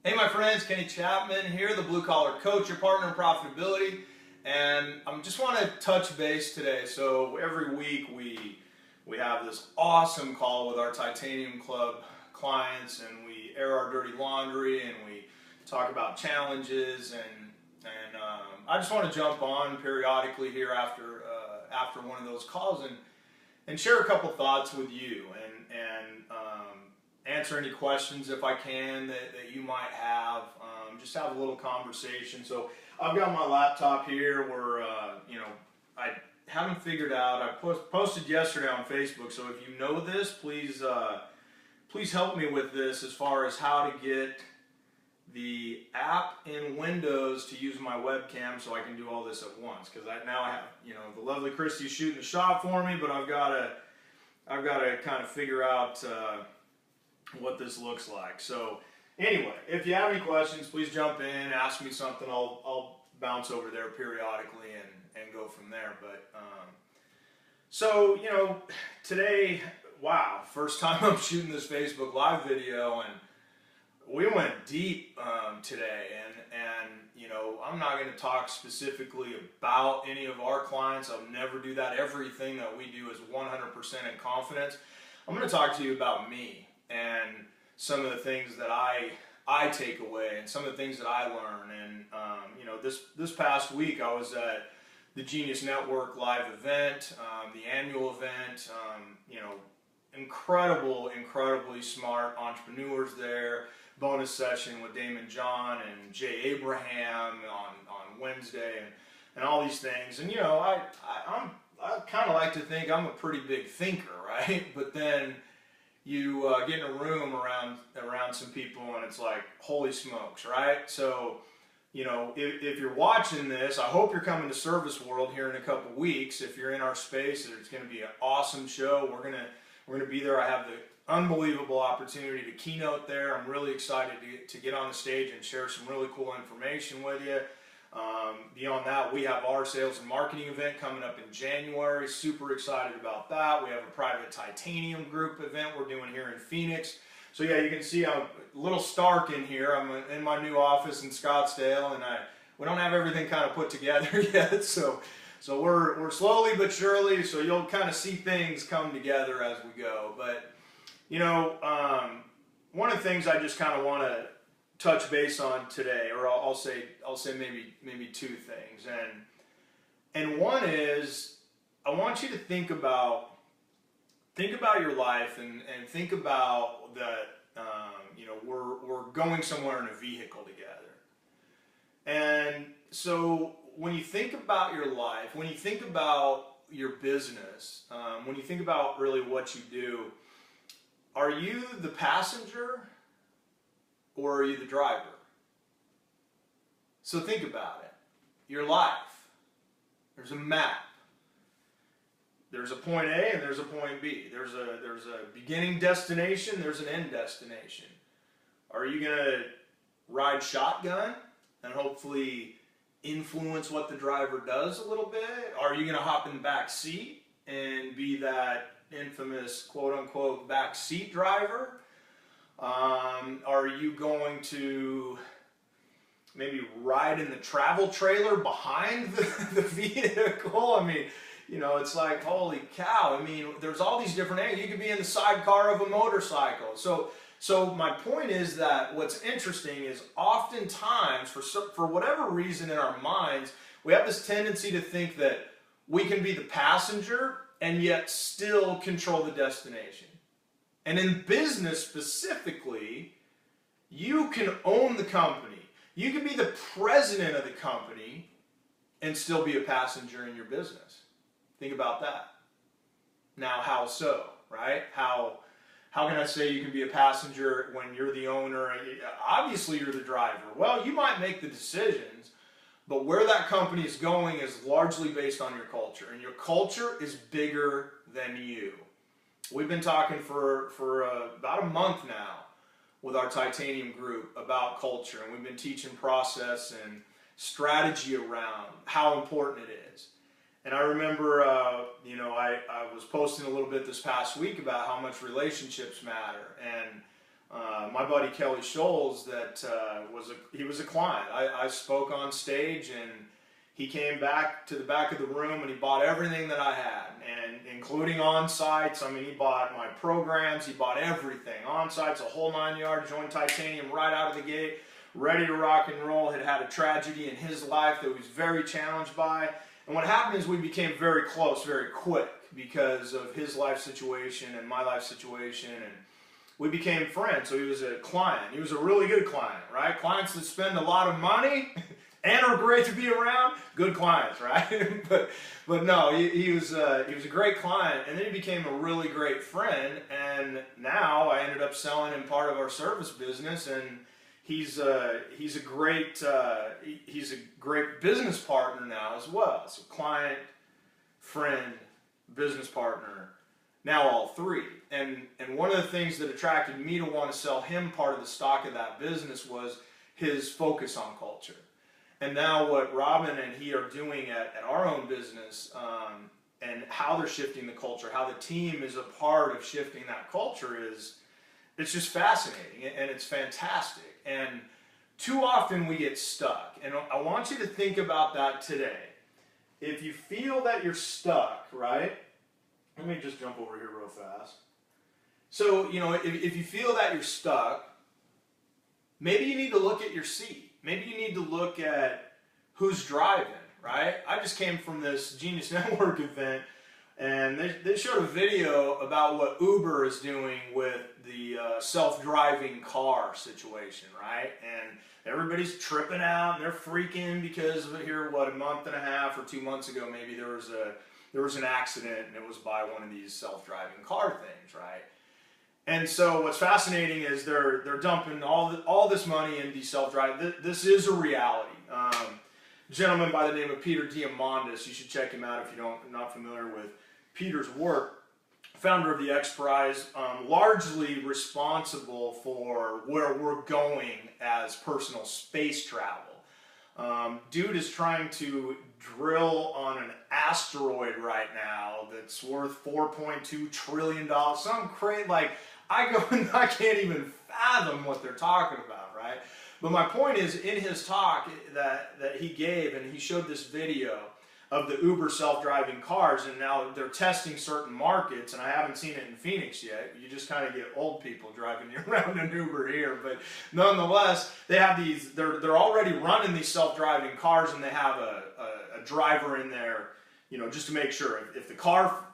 Hey my friends, Kenny Chapman here, the Blue Collar Coach, your partner in profitability, and I just want to touch base today. So every week we have this awesome call with our Titanium Club clients, and we air our dirty laundry and we talk about challenges, and I just want to jump on periodically here after one of those calls and share a couple thoughts with you and answer any questions if I can that you might have. Just have a little conversation. So I've got my laptop here where I haven't figured out. I posted yesterday on Facebook. So if you know this, please help me with this as far as how to get the app in Windows to use my webcam so I can do all this at once. Because now I have, the lovely Christy shooting the shot for me, but I've got to kind of figure out what this looks like. So anyway, if you have any questions, please jump in, ask me something. I'll bounce over there periodically and go from there. But so today, wow, first time I'm shooting this Facebook Live video, and we went deep today, and I'm not going to talk specifically about any of our clients. I'll never do that. Everything that we do is 100% in confidence. I'm going to talk to you about me and some of the things that I take away and some of the things that I learn. And this past week I was at the Genius Network live event, the annual event. Incredibly smart entrepreneurs there. Bonus session with Daymond John and Jay Abraham on Wednesday, and all these things. And I kind of like to think I'm a pretty big thinker, right? But then you get in a room around some people, and it's like, holy smokes, right? So if you're watching this, I hope you're coming to Service World here in a couple weeks. If you're in our space, it's going to be an awesome show. We're gonna be there. I have the unbelievable opportunity to keynote there. I'm really excited to get on the stage and share some really cool information with you. Beyond that, we have our sales and marketing event coming up in January. Super excited about that. We have a private Titanium group event we're doing here in Phoenix. So yeah, you can see I'm a little stark in here. I'm in my new office in Scottsdale, and we don't have everything kind of put together yet. So we're slowly but surely. So you'll kind of see things come together as we go. But one of the things I just kind of want to touch base on today, or I'll say maybe two things, and one is I want you to think about your life and think about that. We're going somewhere in a vehicle together, and so when you think about your life, when you think about your business, when you think about really what you do, are you the passenger or are you the driver? So think about it. Your life. There's a map. There's a point A and there's a point B. There's a beginning destination, there's an end destination. Are you going to ride shotgun and hopefully influence what the driver does a little bit? Are you going to hop in the back seat and be that infamous quote-unquote back seat driver? Are you going to maybe ride in the travel trailer behind the vehicle? I mean, it's like, holy cow. I mean, there's all these different angles. You could be in the sidecar of a motorcycle. So my point is that what's interesting is oftentimes, for whatever reason in our minds, we have this tendency to think that we can be the passenger and yet still control the destination. And in business specifically, you can own the company. You can be the president of the company and still be a passenger in your business. Think about that. Now, how so, right? How can I say you can be a passenger when you're the owner? Obviously, you're the driver. Well, you might make the decisions, but where that company is going is largely based on your culture. And your culture is bigger than you. We've been talking for about a month now with our Titanium group about culture. And we've been teaching process and strategy around how important it is. And I remember, I was posting a little bit this past week about how much relationships matter. And My buddy Kelly Scholes, that he was a client. I spoke on stage, and he came back to the back of the room, and he bought everything that I had, and including on-sites. I mean, he bought my programs, he bought everything. On-sites, a whole 9 yards, joined titanium right out of the gate, ready to rock and roll. Had a tragedy in his life that he was very challenged by. And what happened is we became very close very quick because of his life situation and my life situation, and we became friends. So he was a client. He was a really good client, right? Clients that spend a lot of money and are great to be around, good clients, right? but no, he was a great client, and then he became a really great friend, and now I ended up selling him part of our service business, and he's a great business partner now as well. So client, friend, business partner, now all three. And one of the things that attracted me to want to sell him part of the stock of that business was his focus on culture. And now what Robin and he are doing at our own business, and how they're shifting the culture, how the team is a part of shifting that culture, it's just fascinating, and it's fantastic. And too often we get stuck. And I want you to think about that today. If you feel that you're stuck, right? Let me just jump over here real fast. So, if you feel that you're stuck, maybe you need to look at your seat. Maybe you need to look at who's driving, right? I just came from this Genius Network event, and they showed a video about what Uber is doing with the self-driving car situation, right? And everybody's tripping out, and they're freaking because of it here, a month and a half or 2 months ago, maybe there was an accident, and it was by one of these self-driving car things, right? And so what's fascinating is they're dumping all this money into self-driving. This is a reality. A gentleman by the name of Peter Diamandis, you should check him out if you're not familiar with Peter's work. Founder of the X Prize, largely responsible for where we're going as personal space travel. Dude is trying to drill on an asteroid right now that's worth $4.2 trillion. Something crazy, like, I go and I can't even fathom what they're talking about, right? But my point is, in his talk that he gave, and he showed this video of the Uber self-driving cars, and now they're testing certain markets, and I haven't seen it in Phoenix yet. You just kind of get old people driving around in Uber here, but nonetheless, they have these, they're already running these self-driving cars, and they have a driver in there, just to make sure if the car,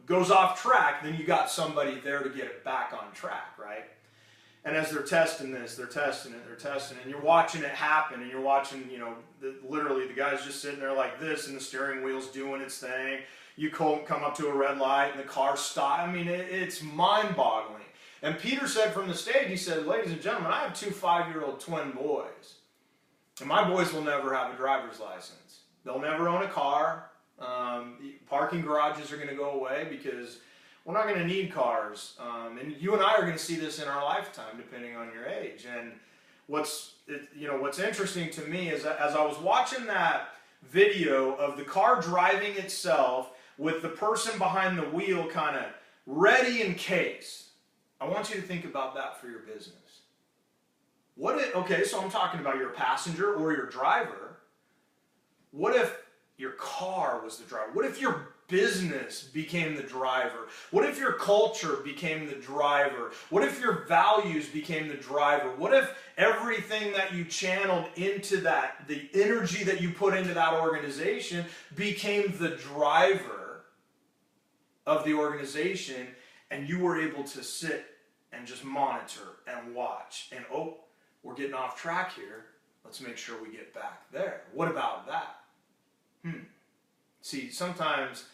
goes off track, then you got somebody there to get it back on track, right? And as they're testing this, they're testing it, and you're watching it happen, and you're watching, literally the guy's just sitting there like this, and the steering wheel's doing its thing. You come up to a red light, and the car stops. I mean, it's mind-boggling. And Peter said from the stage, he said, "Ladies and gentlemen, I have 2 5-year-old twin boys, and my boys will never have a driver's license. They'll never own a car. Parking garages are going to go away because we're not going to need cars. And you and I are going to see this in our lifetime, depending on your age." And what's interesting to me is that as I was watching that video of the car driving itself with the person behind the wheel kind of ready in case, I want you to think about that for your business. Okay, so I'm talking about your passenger or your driver. What if your car was the driver? What if your business became the driver? What if your culture became the driver? What if your values became the driver? What if everything that you channeled into that, the energy that you put into that organization, became the driver of the organization, and you were able to sit and just monitor and watch and, we're getting off track here. Let's make sure we get back there. What about that? See, sometimes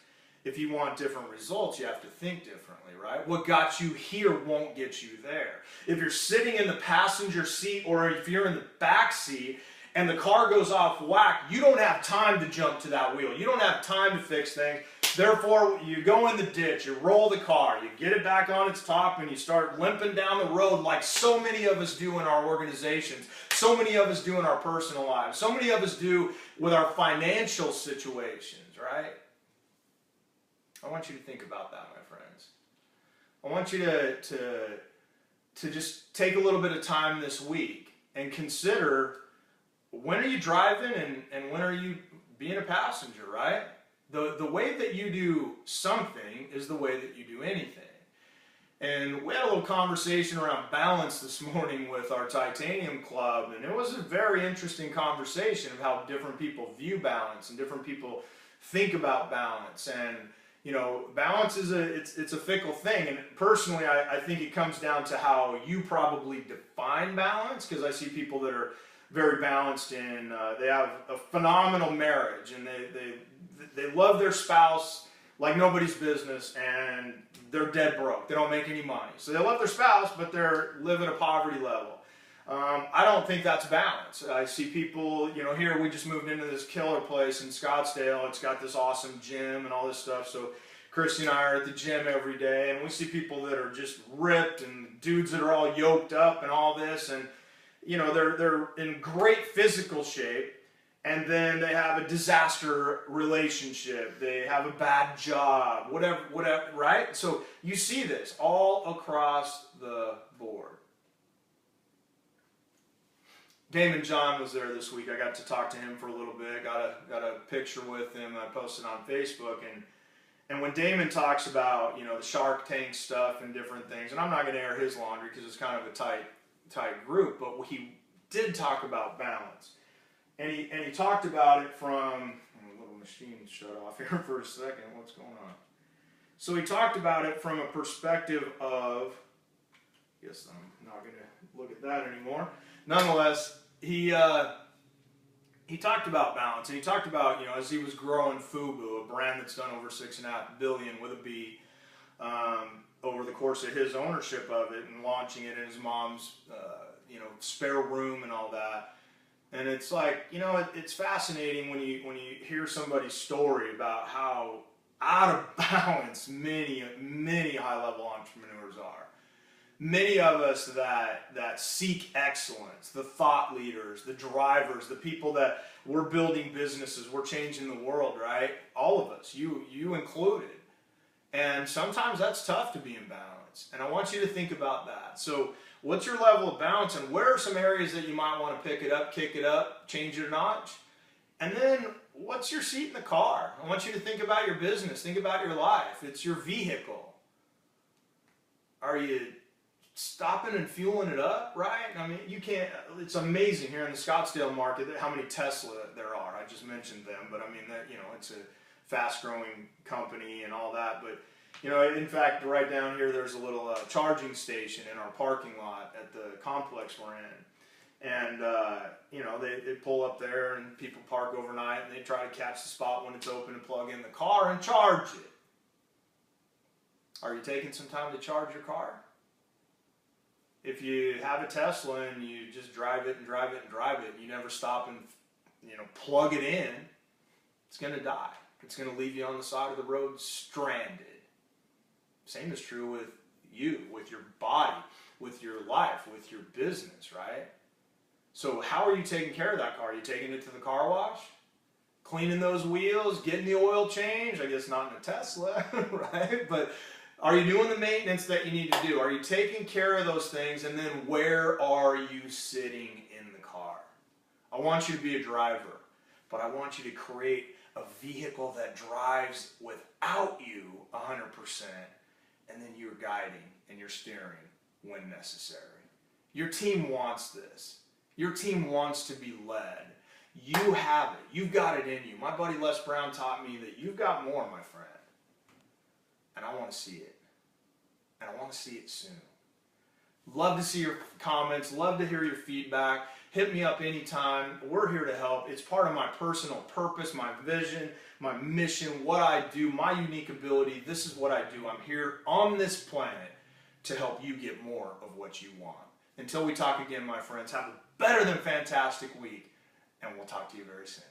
if you want different results, you have to think differently, right? What got you here won't get you there. If you're sitting in the passenger seat or if you're in the back seat and the car goes off whack, you don't have time to jump to that wheel. You don't have time to fix things. Therefore, you go in the ditch, you roll the car, you get it back on its top, and you start limping down the road like so many of us do in our organizations, so many of us do in our personal lives, so many of us do with our financial situations, right? I want you to think about that, my friends. I want you to to just take a little bit of time this week and consider, when are you driving and when are you being a passenger, right? The way that you do something is the way that you do anything. And we had a little conversation around balance this morning with our Titanium Club, and it was a very interesting conversation of how different people view balance and different people think about balance. And you know, balance is it's a fickle thing, and personally I think it comes down to how you probably define balance, because I see people that are very balanced in they have a phenomenal marriage and they love their spouse like nobody's business, and they're dead broke. They don't make any money. So they love their spouse, but they're living a poverty level. I don't think that's balance. I see people, you know, here we just moved into this killer place in Scottsdale. It's got this awesome gym and all this stuff. So Christy and I are at the gym every day, and we see people that are just ripped and dudes that are all yoked up and all this. And, you know, they're in great physical shape. And then they have a disaster relationship. They have a bad job, whatever, right? So you see this all across the board. Daymond John was there this week. I got to talk to him for a little bit. Got a picture with him. I posted on Facebook. And when Daymond talks about, you know, the Shark Tank stuff and different things, and I'm not going to air his laundry because it's kind of a tight group, but he did talk about balance. And he talked about it from, a little machine shut off here for a second. What's going on? So he talked about it from a perspective of, I guess I'm not going to look at that anymore. Nonetheless, he talked about balance, and he talked about, you know, as he was growing FUBU, a brand that's done over $6.5 billion with a B, over the course of his ownership of it and launching it in his mom's, you know, spare room and all that. And it's like, you know, it's fascinating when you hear somebody's story about how out of balance many high-level entrepreneurs are. Many of us that seek excellence, the thought leaders, the drivers, the people that we're building businesses, we're changing the world, right? All of us, you included. And sometimes that's tough to be in balance. And I want you to think about that. So what's your level of balance, and where are some areas that you might want to pick it up, kick it up, change it a notch? And then what's your seat in the car? I want you to think about your business, think about your life. It's your vehicle. Are you stopping and fueling it up, right? I mean, you can't, it's amazing here in the Scottsdale market how many Tesla there are. I just mentioned them, but I mean, that, you know, it's a fast-growing company and all that, but you know, in fact, right down here, there's a little charging station in our parking lot at the complex we're in. And, you know, they pull up there and people park overnight and they try to catch the spot when it's open and plug in the car and charge it. Are you taking some time to charge your car? If you have a Tesla and you just drive it and drive it and drive it and you never stop and, you know, plug it in, it's going to die. It's going to leave you on the side of the road stranded. Same is true with you, with your body, with your life, with your business, right? So how are you taking care of that car? Are you taking it to the car wash? Cleaning those wheels, getting the oil changed? I guess not in a Tesla, right? But are you doing the maintenance that you need to do? Are you taking care of those things? And then where are you sitting in the car? I want you to be a driver, but I want you to create a vehicle that drives without you 100%. And then you're guiding and you're steering when necessary. Your team wants this. Your team wants to be led. You have it. You've got it in you. My buddy Les Brown taught me that you've got more, my friend. And I want to see it. And I want to see it soon. Love to see your comments. Love to hear your feedback. Hit me up anytime. We're here to help. It's part of my personal purpose, my vision, my mission, what I do, my unique ability. This is what I do. I'm here on this planet to help you get more of what you want. Until we talk again, my friends, have a better than fantastic week, and we'll talk to you very soon.